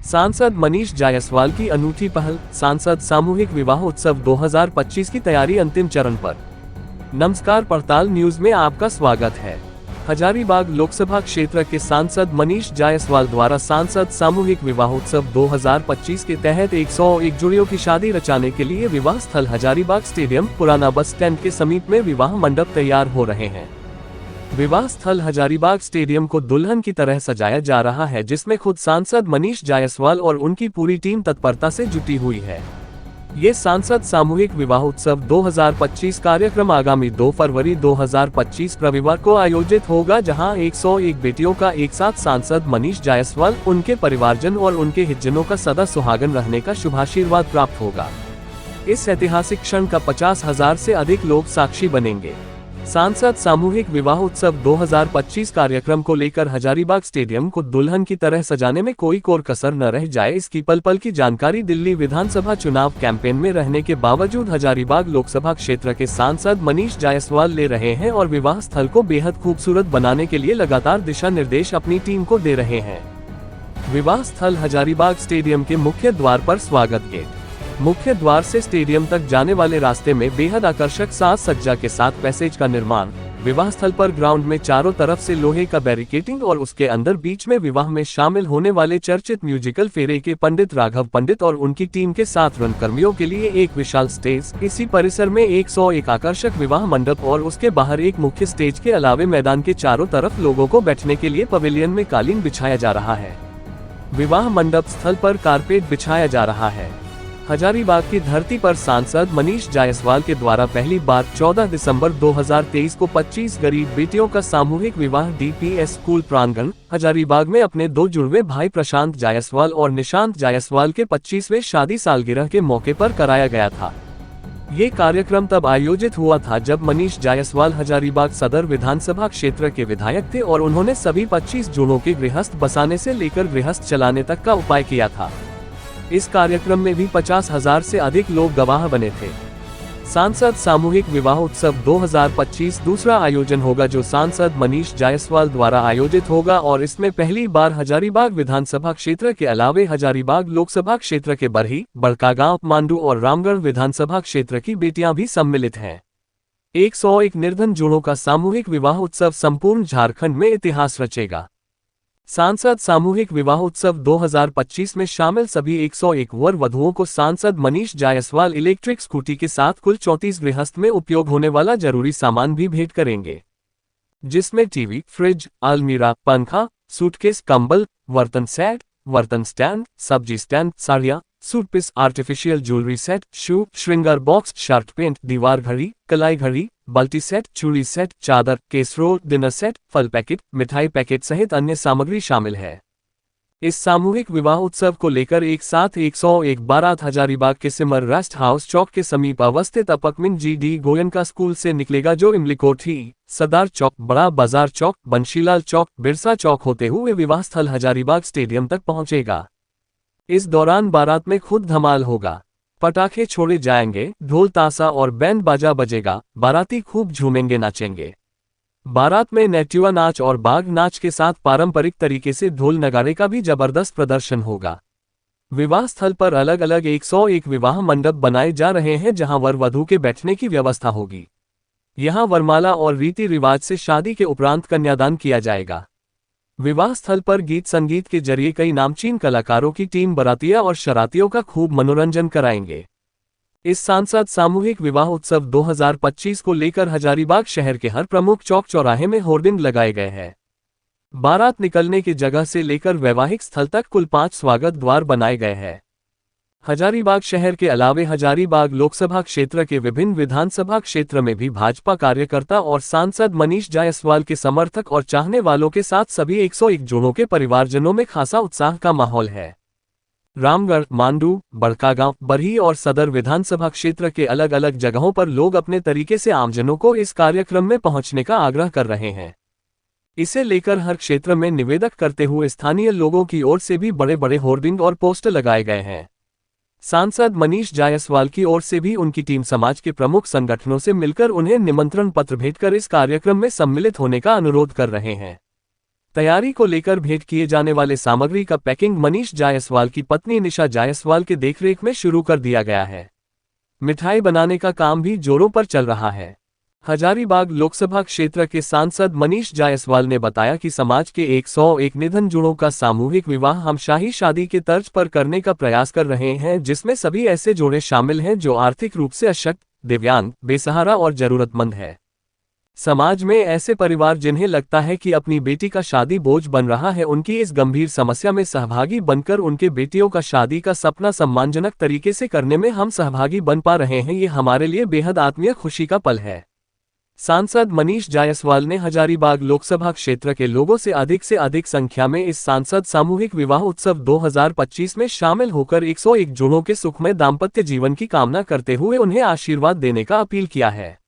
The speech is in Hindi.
सांसद मनीष जायसवाल की अनूठी पहल, सांसद सामूहिक विवाह उत्सव 2025 की तैयारी अंतिम चरण पर। नमस्कार, पड़ताल न्यूज में आपका स्वागत है। हजारीबाग लोकसभा क्षेत्र के सांसद मनीष जायसवाल द्वारा सांसद सामूहिक विवाह उत्सव 2025 के तहत 101 जोड़ियों की शादी रचाने के लिए विवाह स्थल हजारीबाग स्टेडियम पुराना बस स्टैंड के समीप में विवाह मंडप तैयार हो रहे हैं। विवाह स्थल हजारीबाग स्टेडियम को दुल्हन की तरह सजाया जा रहा है, जिसमें खुद सांसद मनीष जायसवाल और उनकी पूरी टीम तत्परता से जुटी हुई है। ये सांसद सामूहिक विवाह उत्सव 2025 कार्यक्रम आगामी 2 फरवरी 2025 रविवार को आयोजित होगा, जहां 101 बेटियों का एक साथ सांसद मनीष जायसवाल, उनके परिवारजन और उनके हितजनों का सदा सुहागन रहने का शुभाशीर्वाद प्राप्त होगा। इस ऐतिहासिक क्षण का 50,000 से अधिक लोग साक्षी बनेंगे। सांसद सामूहिक विवाह उत्सव 2025 कार्यक्रम को लेकर हजारीबाग स्टेडियम को दुल्हन की तरह सजाने में कोई कोर कसर न रह जाए, इसकी पल पल की जानकारी दिल्ली विधानसभा चुनाव कैंपेन में रहने के बावजूद हजारीबाग लोकसभा क्षेत्र के सांसद मनीष जायसवाल ले रहे हैं और विवाह स्थल को बेहद खूबसूरत बनाने के लिए लगातार दिशा निर्देश अपनी टीम को दे रहे हैं। विवाह स्थल हजारीबाग स्टेडियम के मुख्य द्वार पर स्वागत गेट। मुख्य द्वार से स्टेडियम तक जाने वाले रास्ते में बेहद आकर्षक साज सज्जा के साथ पैसेज का निर्माण। विवाह स्थल पर ग्राउंड में चारों तरफ से लोहे का बैरिकेडिंग और उसके अंदर बीच में विवाह में शामिल होने वाले चर्चित म्यूजिकल फेरे के पंडित राघव पंडित और उनकी टीम के साथ रंगकर्मियों के लिए एक विशाल स्टेज। इसी परिसर में 101 आकर्षक विवाह मंडप और उसके बाहर एक मुख्य स्टेज के अलावे मैदान के चारों तरफ लोगों को बैठने के लिए पवेलियन में कालीन बिछाया जा रहा है। विवाह मंडप स्थल पर कारपेट बिछाया जा रहा है। हजारीबाग की धरती पर सांसद मनीष जायसवाल के द्वारा पहली बार 14 दिसंबर 2023 को 25 गरीब बेटियों का सामूहिक विवाह डीपीएस स्कूल प्रांगण हजारीबाग में अपने 2 जुड़वे भाई प्रशांत जायसवाल और निशांत जायसवाल के 25वें शादी सालगिरह के मौके पर कराया गया था। ये कार्यक्रम तब आयोजित हुआ था जब मनीष जायसवाल हजारीबाग सदर विधानसभा क्षेत्र के विधायक थे और उन्होंने सभी 25 जोड़ों के गृहस्थ बसाने से लेकर गृहस्थ चलाने तक का उपाय किया था। इस कार्यक्रम में भी 50,000 से अधिक लोग गवाह बने थे। सांसद सामूहिक विवाह उत्सव 2025 दूसरा आयोजन होगा जो सांसद मनीष जायसवाल द्वारा आयोजित होगा और इसमें पहली बार हजारीबाग विधानसभा क्षेत्र के अलावे हजारीबाग लोकसभा क्षेत्र के बरही, बड़कागांव, मांडू और रामगढ़ विधानसभा क्षेत्र की बेटियां भी सम्मिलित हैं। 101 निर्धन जोड़ों का सामूहिक विवाह उत्सव संपूर्ण झारखंड में इतिहास रचेगा। सांसद सामूहिक विवाह उत्सव 2025 में शामिल सभी 101 वर वधुओं को सांसद मनीष जायसवाल इलेक्ट्रिक स्कूटी के साथ कुल 34 गृहस्थ में उपयोग होने वाला जरूरी सामान भी भेंट करेंगे, जिसमें टीवी, फ्रिज, अलमीरा, पंखा, सूटकेस, कंबल, बर्तन सेट, बर्तन स्टैंड, सब्जी स्टैंड, साड़ियाँ, सूटपीस, आर्टिफिशियल ज्वेलरी सेट, शू, श्रृंगार बॉक्स, शर्ट पेंट, दीवार घड़ी, कलाई घड़ी, बाल्टी सेट, चूड़ी सेट, चादर, केसरोल, डिनर सेट, फल पैकेट, मिठाई पैकेट सहित अन्य सामग्री शामिल है। इस सामूहिक विवाह उत्सव को लेकर एक साथ 101 बारात हजारीबाग के सिमर रेस्ट हाउस चौक के समीप अवस्थित अपकमिन जी.डी. गोयनका स्कूल से निकलेगा, जो इमलीकोठी, सदार चौक, बड़ा बाजार चौक, बंशीलाल चौक, बिरसा चौक होते हुए विवाह स्थल हजारीबाग स्टेडियम तक पहुंचेगा। इस दौरान बारात में खुद धमाल होगा, पटाखे छोड़े जाएंगे, ढोल ताशा और बैंड बाजा बजेगा, बाराती खूब झूमेंगे, नाचेंगे। बारात में नेट्युआ नाच और बाघ नाच के साथ पारंपरिक तरीके से ढोल नगाड़े का भी जबरदस्त प्रदर्शन होगा। विवाह स्थल पर अलग अलग 101 विवाह मंडप बनाए जा रहे हैं, जहां वर वधू के बैठने की व्यवस्था होगी। यहां वरमाला और रीति रिवाज से शादी के उपरांत कन्यादान किया जाएगा। विवाह स्थल पर गीत संगीत के जरिए कई नामचीन कलाकारों की टीम बरातिया और शरातियों का खूब मनोरंजन कराएंगे। इस सांसद सामूहिक विवाह उत्सव 2025 को लेकर हजारीबाग शहर के हर प्रमुख चौक चौराहे में होर्डिंग लगाए गए हैं। बारात निकलने की जगह से लेकर वैवाहिक स्थल तक कुल 5 स्वागत द्वार बनाए गए हैं। हजारीबाग शहर के अलावे हजारीबाग लोकसभा क्षेत्र के विभिन्न विधानसभा क्षेत्र में भी भाजपा कार्यकर्ता और सांसद मनीष जायसवाल के समर्थक और चाहने वालों के साथ सभी 101 जोड़ों के परिवारजनों में खासा उत्साह का माहौल है। रामगढ़, मांडू, बड़कागांव, बरही और सदर विधानसभा क्षेत्र के अलग अलग जगहों पर लोग अपने तरीके से आमजनों को इस कार्यक्रम में पहुंचने का आग्रह कर रहे हैं। इसे लेकर हर क्षेत्र में निवेदक करते हुए स्थानीय लोगों की ओर से भी बड़े बड़े होर्डिंग और पोस्टर लगाए गए हैं। सांसद मनीष जायसवाल की ओर से भी उनकी टीम समाज के प्रमुख संगठनों से मिलकर उन्हें निमंत्रण पत्र भेजकर इस कार्यक्रम में सम्मिलित होने का अनुरोध कर रहे हैं। तैयारी को लेकर भेंट किए जाने वाले सामग्री का पैकिंग मनीष जायसवाल की पत्नी निशा जायसवाल के देखरेख में शुरू कर दिया गया है। मिठाई बनाने का काम भी जोरों पर चल रहा है। हजारीबाग लोकसभा क्षेत्र के सांसद मनीष जायसवाल ने बताया कि समाज के 101 निधन जोड़ों का सामूहिक विवाह हम शाही शादी के तर्ज पर करने का प्रयास कर रहे हैं, जिसमें सभी ऐसे जोड़े शामिल हैं जो आर्थिक रूप से अशक्त, दिव्यांग, बेसहारा और जरूरतमंद है। समाज में ऐसे परिवार जिन्हें लगता है कि अपनी बेटी का शादी बोझ बन रहा है, उनकी इस गंभीर समस्या में सहभागी बनकर उनके बेटियों का शादी का सपना सम्मानजनक तरीके से करने में हम सहभागी बन पा रहे हैं। ये हमारे लिए बेहद आत्मीय खुशी का पल है। सांसद मनीष जायसवाल ने हजारीबाग लोकसभा क्षेत्र के लोगों से अधिक संख्या में इस सांसद सामूहिक विवाह उत्सव 2025 में शामिल होकर 101 जोड़ों के सुखमय दाम्पत्य जीवन की कामना करते हुए उन्हें आशीर्वाद देने का अपील किया है।